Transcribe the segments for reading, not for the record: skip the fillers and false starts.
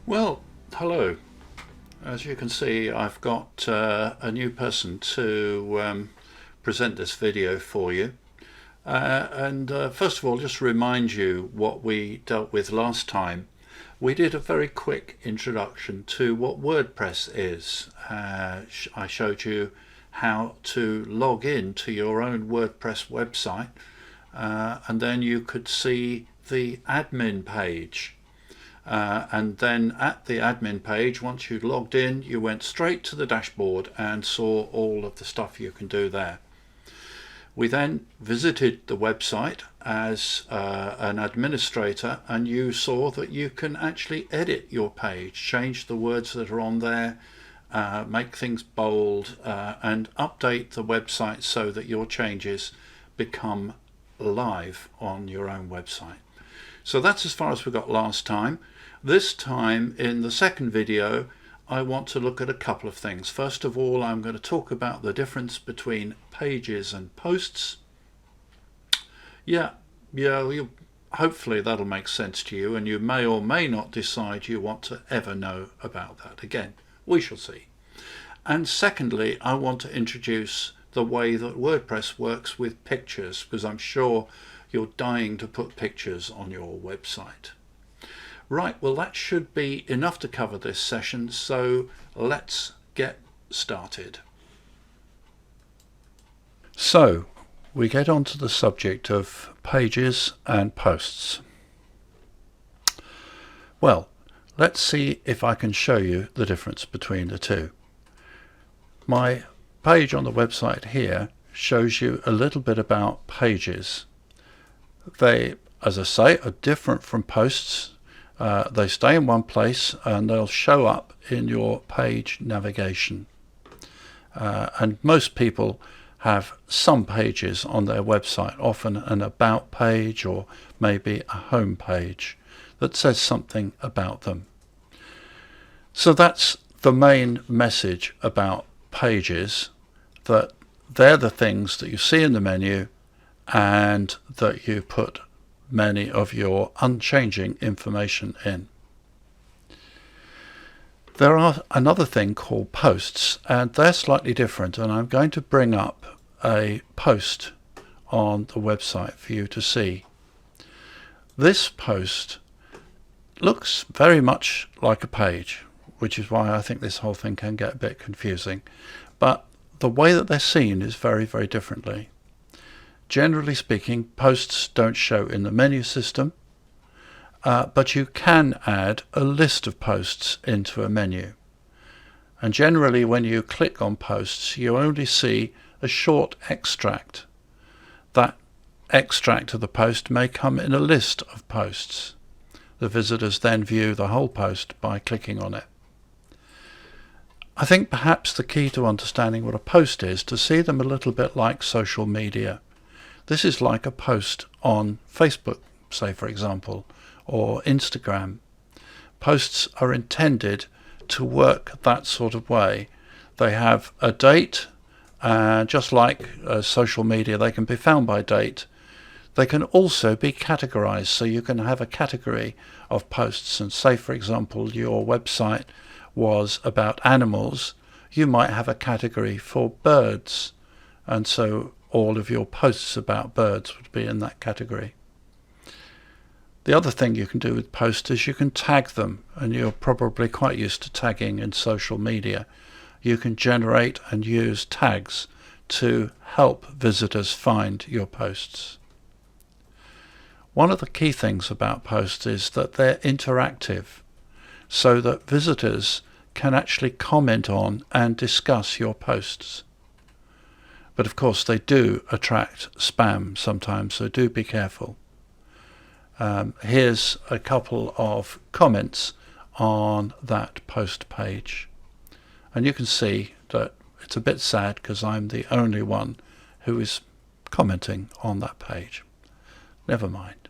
Well, hello. As you can see, I've got a new person to present this video for you. And first of all, just remind you what we dealt with last time. We did a very quick introduction to what WordPress is. I showed you how to log in to your own WordPress website, and then you could see the admin page. And then at the admin page, once you'd logged in, you went straight to the dashboard and saw all of the stuff you can do there. We then visited the website as an administrator, and you saw that you can actually edit your page, change the words that are on there, make things bold, and update the website so that your changes become live on your own website. So that's as far as we got last time. This time, in the second video, I want to look at a couple of things. First of all, I'm going to talk about the difference between pages and posts. Hopefully that'll make sense to you, and you may or may not decide you want to ever know about that. Again, we shall see. And secondly, I want to introduce the way that WordPress works with pictures, because I'm sure you're dying to put pictures on your website. Right, well, that should be enough to cover this session, so let's get started. So we get on to the subject of pages and posts. Well, let's see if I can show you the difference between the two. My page on the website here shows you a little bit about pages. They, as I say, are different from posts. They stay in one place and they'll show up in your page navigation. And most people have some pages on their website, often an about page or maybe a home page that says something about them. So that's the main message about pages, that they're the things that you see in the menu and that you put many of your unchanging information in. There are another thing called posts, and they're slightly different, and I'm going to bring up a post on the website for you to see. This post looks very much like a page, which is why I think this whole thing can get a bit confusing, but the way that they're seen is very, very differently. Generally speaking, posts don't show in the menu system, but you can add a list of posts into a menu. And generally when you click on posts, you only see a short extract. That extract of the post may come in a list of posts. The visitors then view the whole post by clicking on it. I think perhaps the key to understanding what a post is to see them a little bit like social media. This is like a post on Facebook, say for example, or Instagram. Posts are intended to work that sort of way. They have a date, just like social media, they can be found by date. They can also be categorized, so you can have a category of posts, and say for example your website was about animals, you might have a category for birds, and so all of your posts about birds would be in that category. The other thing you can do with posts is you can tag them, and you're probably quite used to tagging in social media. You can generate and use tags to help visitors find your posts. One of the key things about posts is that they're interactive, so that visitors can actually comment on and discuss your posts. But of course they do attract spam sometimes, so do be careful. Here's a couple of comments on that post page. And you can see that it's a bit sad because I'm the only one who is commenting on that page. Never mind.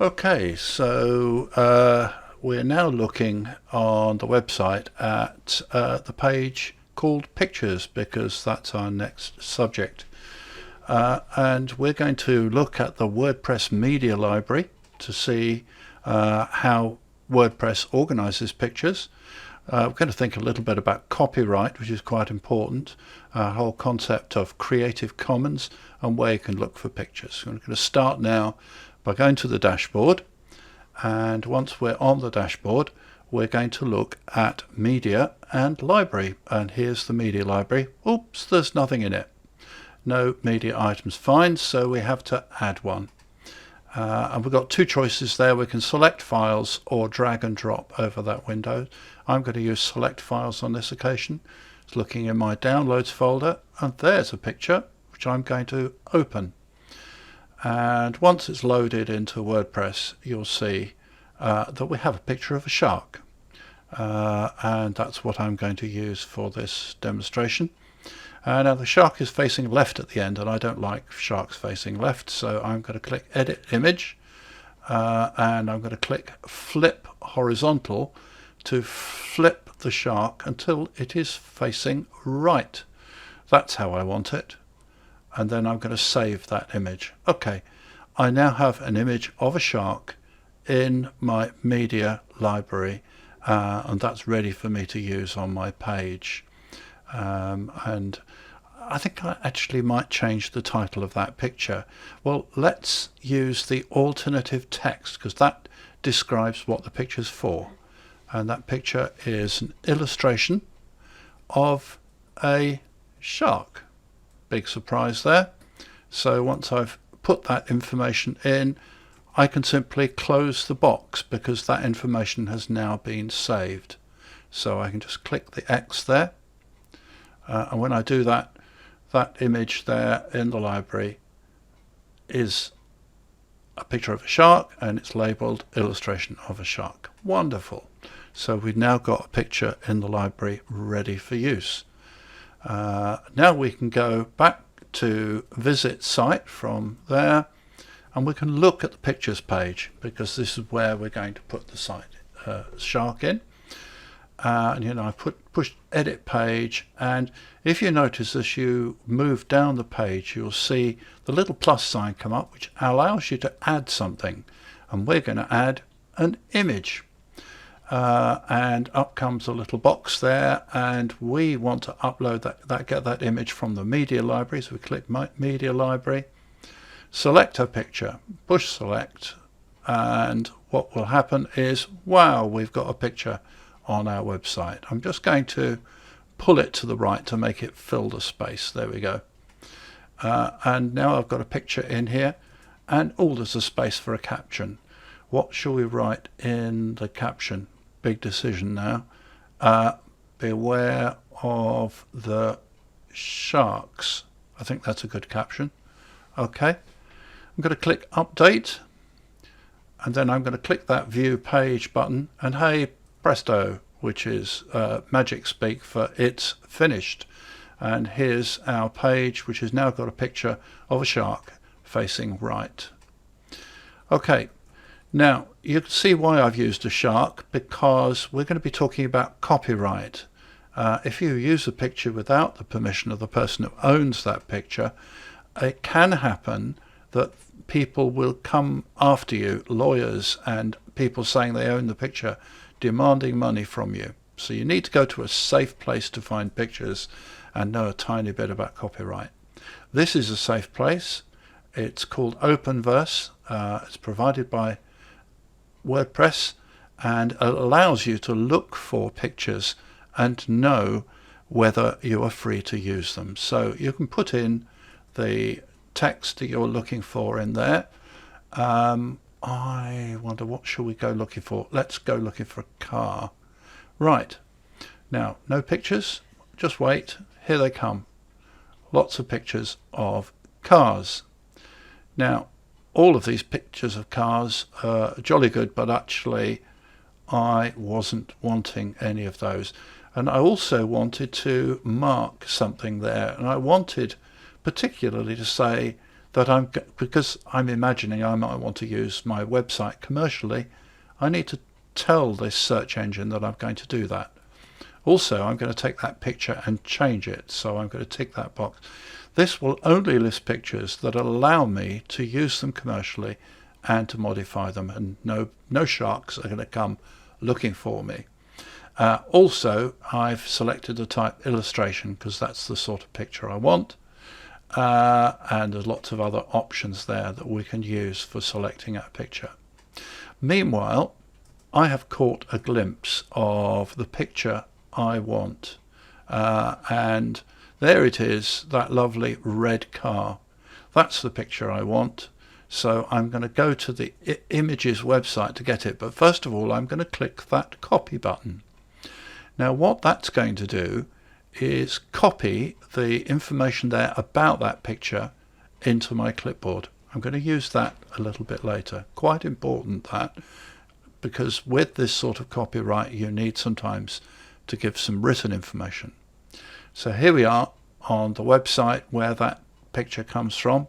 Okay, so we're now looking on the website at the page called Pictures, because that's our next subject. And we're going to look at the WordPress media library to see how WordPress organizes pictures. We're going to think a little bit about copyright, which is quite important, whole concept of Creative Commons and where you can look for pictures. I'm going to start now by going to the dashboard, and once we're on the dashboard we're going to look at media and library, and here's the media library. Oops, there's nothing in it. No media items found, so we have to add one. And we've got two choices there. We can select files or drag and drop over that window. I'm going to use select files on this occasion. It's looking in my downloads folder, and there's a picture which I'm going to open. And once it's loaded into WordPress, you'll see that we have a picture of a shark. And that's what I'm going to use for this demonstration. Now the shark is facing left at the end, and I don't like sharks facing left, so I'm going to click Edit Image, and I'm going to click Flip Horizontal to flip the shark until it is facing right. That's how I want it. And then I'm going to save that image. Okay, I now have an image of a shark in my media library, and that's ready for me to use on my page. And I think I actually might change the title of that picture. Well, let's use the alternative text, because that describes what the picture's for. And that picture is an illustration of a shark. Big surprise there. So once I've put that information in, I can simply close the box because that information has now been saved. So I can just click the X there. And when I do that, that image there in the library is a picture of a shark, and it's labeled illustration of a shark. Wonderful. So we've now got a picture in the library ready for use. Now we can go back to visit site from there, and we can look at the pictures page, because this is where we're going to put the site shark in. And I push edit page, and if you notice as you move down the page, you'll see the little plus sign come up, which allows you to add something, and we're going to add an image. And up comes a little box there, and we want to upload get that image from the media library. So we click media library, select a picture, push select, and what will happen is, wow, we've got a picture on our website. I'm just going to pull it to the right to make it fill the space. There we go. And now I've got a picture in here, and there's a space for a caption. What shall we write in the caption? Big decision now. Beware of the sharks. I think that's a good caption. Okay, I'm going to click update, and then I'm going to click that view page button, and hey presto, which is magic speak for it's finished. And here's our page, which has now got a picture of a shark facing right. Okay, now you can see why I've used a shark, because we're going to be talking about copyright. If you use a picture without the permission of the person who owns that picture, it can happen that people will come after you, lawyers and people saying they own the picture, demanding money from you. So you need to go to a safe place to find pictures and know a tiny bit about copyright. This is a safe place. It's called Openverse. It's provided by WordPress, and it allows you to look for pictures and know whether you are free to use them. So you can put in the text that you're looking for in there. I wonder, what shall we go looking for? Let's go looking for a car. Right, now no pictures, just wait, here they come. Lots of pictures of cars. Now all of these pictures of cars are jolly good, but actually I wasn't wanting any of those. And I also wanted to mark something there, and I wanted particularly to say that because I'm imagining I might want to use my website commercially, I need to tell this search engine that I'm going to do that. Also, I'm going to take that picture and change it, so I'm going to tick that box. This will only list pictures that allow me to use them commercially and to modify them, and no sharks are going to come looking for me. Also, I've selected the type illustration because that's the sort of picture I want, and there's lots of other options there that we can use for selecting a picture. Meanwhile, I have caught a glimpse of the picture I want, and there it is, that lovely red car. That's the picture I want. So I'm going to go to the images website to get it, but first of all I'm going to click that copy button. Now what that's going to do is copy the information there about that picture into my clipboard. I'm going to use that a little bit later. Quite important, that, because with this sort of copyright you need sometimes to give some written information. So here we are on the website where that picture comes from,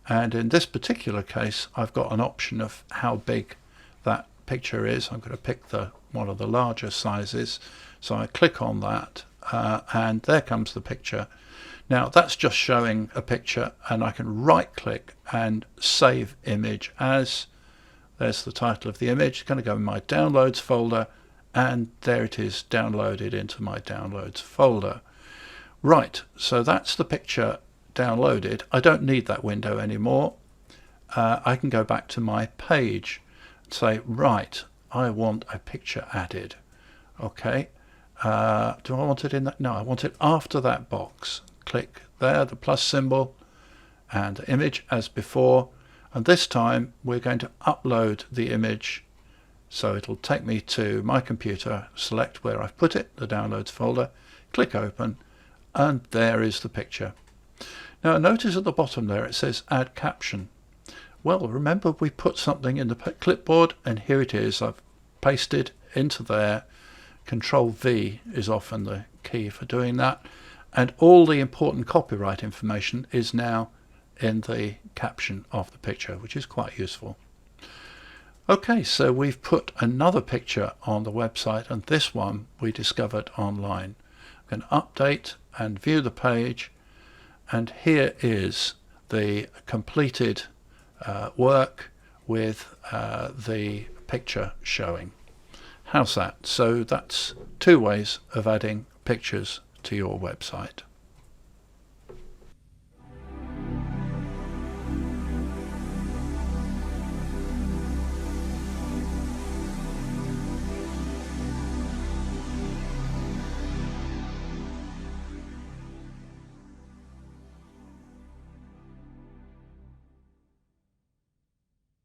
and in this particular case I've got an option of how big that picture is. I'm going to pick one of the larger sizes, so I click on that, and there comes the picture. Now that's just showing a picture, and I can right click and save image as. There's the title of the image. It's going to go in my downloads folder, and there it is, downloaded into my downloads folder. Right, so that's the picture downloaded. I don't need that window anymore. I can go back to my page and say, right, I want a picture added. Okay, do I want it in that? No, I want it after that box. Click there, the plus symbol, and image as before, and this time we're going to upload the image. So it'll take me to my computer, select where I've put it, the downloads folder, click open, and there is the picture. Now notice at the bottom there it says add caption. Well, remember we put something in the clipboard, and here it is. I've pasted into there. Control V is often the key for doing that, and all the important copyright information is now in the caption of the picture, which is quite useful. Okay, so we've put another picture on the website, and this one we discovered online. I'm going to update and view the page, and here is the completed work with the picture showing. How's that? So that's two ways of adding pictures to your website.